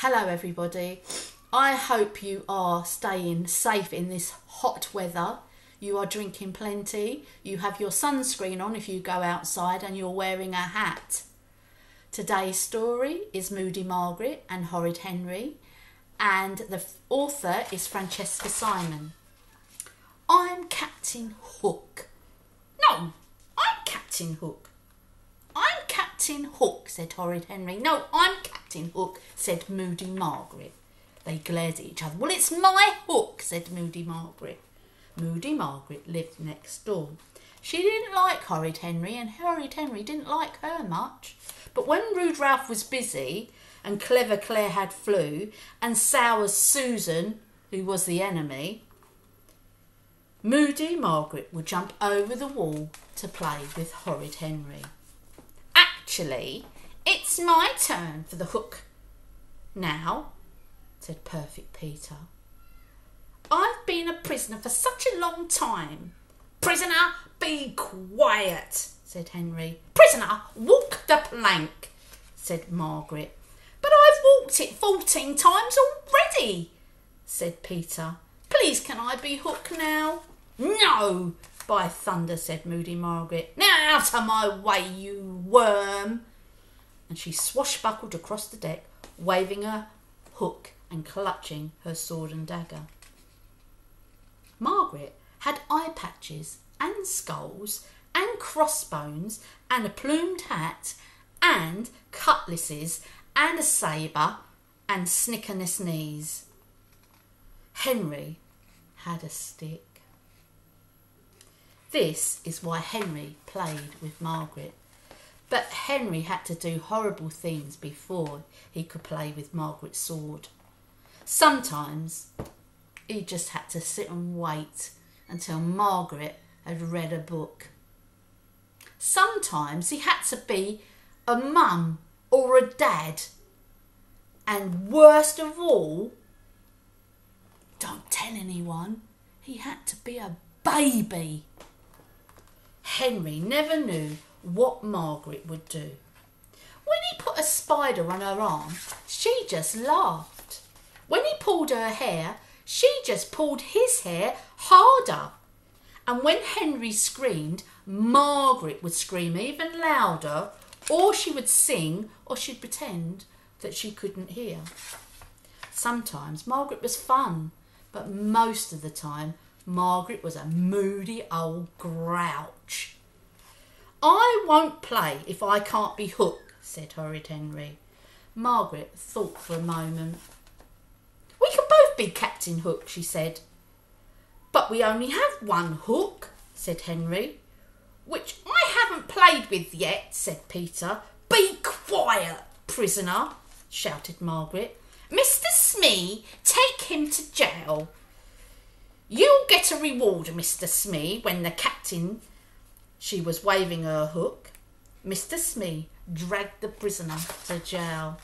Hello everybody. I hope you are staying safe in this hot weather. You are drinking plenty. You have your sunscreen on if you go outside and you're wearing a hat. Today's story is Moody Margaret and Horrid Henry, and the author is Francesca Simon. I'm Captain Hook. No, I'm Captain Hook. I'm Captain Hook, said Horrid Henry. No, I'm Captain Hook, said Moody Margaret. They glared at each other. Well, it's my hook, said Moody Margaret. Moody Margaret lived next door. She didn't like Horrid Henry, and Horrid Henry didn't like her much. But when Rude Ralph was busy, and Clever Claire had flu, and Sour Susan, who was the enemy, Moody Margaret would jump over the wall to play with Horrid Henry. Actually, it's my turn for the hook now, said Perfect Peter. I've been a prisoner for such a long time. Prisoner, be quiet, said Henry. Prisoner, walk the plank, said Margaret. But I've walked it 14 times already, said Peter. Please, can I be Hook now? No, by thunder, said Moody Margaret. Now out of my way, you worm. And she swashbuckled across the deck, waving her hook and clutching her sword and dagger. Margaret had eye patches and skulls and crossbones and a plumed hat and cutlasses and a sabre and snickerness knees. Henry had a stick. This is why Henry played with Margaret. But Henry had to do horrible things before he could play with Margaret's sword. Sometimes he just had to sit and wait until Margaret had read a book. Sometimes he had to be a mum or a dad. And worst of all, don't tell anyone, he had to be a baby. Henry never knew what Margaret would do. When he put a spider on her arm, she just laughed. When he pulled her hair, she just pulled his hair harder. And when Henry screamed, Margaret would scream even louder, or she would sing, or she'd pretend that she couldn't hear. Sometimes Margaret was fun, but most of the time Margaret was a moody old grouch. I won't play if I can't be Hook, said Horrid Henry. Margaret thought for a moment. We can both be Captain Hook, she said. But we only have one hook, said Henry. Which I haven't played with yet, said Peter. Be quiet, prisoner, shouted Margaret. Mr. Smee, take him to jail. You'll get a reward, Mr. Smee, when the captain... She was waving her hook. Mr. Smee dragged the prisoner to jail.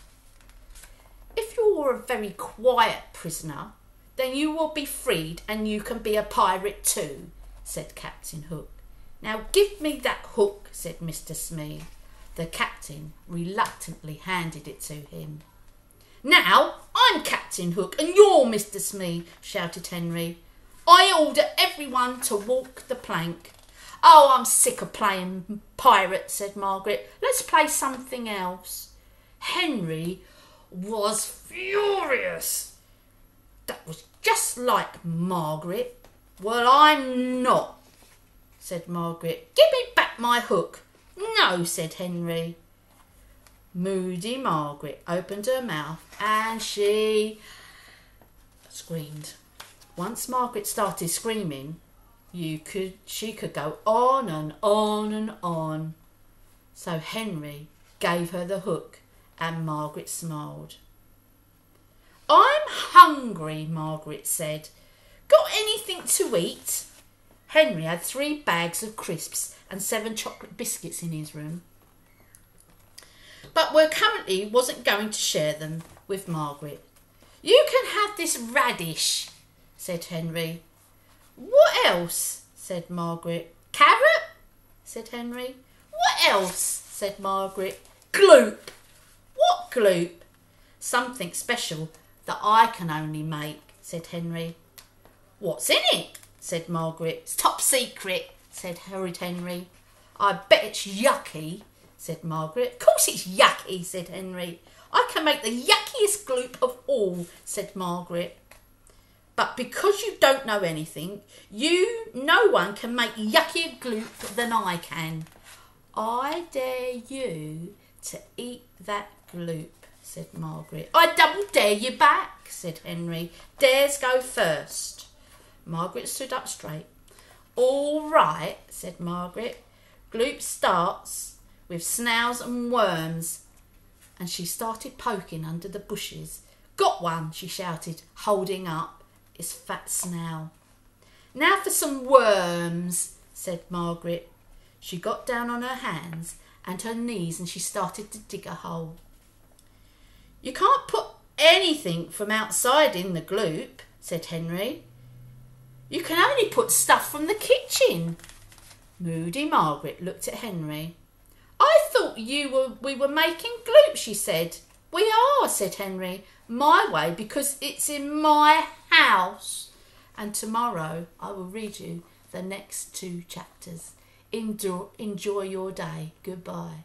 If you're a very quiet prisoner, then you will be freed and you can be a pirate too, said Captain Hook. Now give me that hook, said Mr. Smee. The captain reluctantly handed it to him. Now I'm Captain Hook and you're Mr. Smee, shouted Henry. I order everyone to walk the plank. Oh, I'm sick of playing pirate, said Margaret. Let's play something else. Henry was furious. That was just like Margaret. Well, I'm not, said Margaret. Give me back my hook. No, said Henry. Moody Margaret opened her mouth and she screamed. Once Margaret started screaming, she could go on and on and on. So Henry gave her the hook and Margaret smiled. I'm hungry, Margaret said. Got anything to eat? Henry had 3 bags of crisps and 7 chocolate biscuits in his room. But currently wasn't going to share them with Margaret. You can have this radish, said Henry. What else? Said Margaret. Carrot? Said Henry. What else? Said Margaret. Gloop. What gloop? Something special that I can only make, said Henry. What's in it? Said Margaret. It's top secret, said Horrid Henry. I bet it's yucky, said Margaret. Of course it's yucky, said Henry. I can make the yuckiest gloop of all, said Margaret. But because you don't know anything, no one can make yuckier gloop than I can. I dare you to eat that gloop, said Margaret. I double dare you back, said Henry. Dares go first. Margaret stood up straight. All right, said Margaret. Gloop starts with snails and worms. And she started poking under the bushes. Got one, she shouted, holding up his fat snail. Now for some worms, said Margaret. She got down on her hands and her knees and she started to dig a hole. You can't put anything from outside in the gloop, said Henry. You can only put stuff from the kitchen. Moody Margaret looked at Henry. I thought we were making gloop, she said. We are, said Henry. My way, because it's in my house. And tomorrow I will read you the next 2 chapters. Enjoy your day. Goodbye.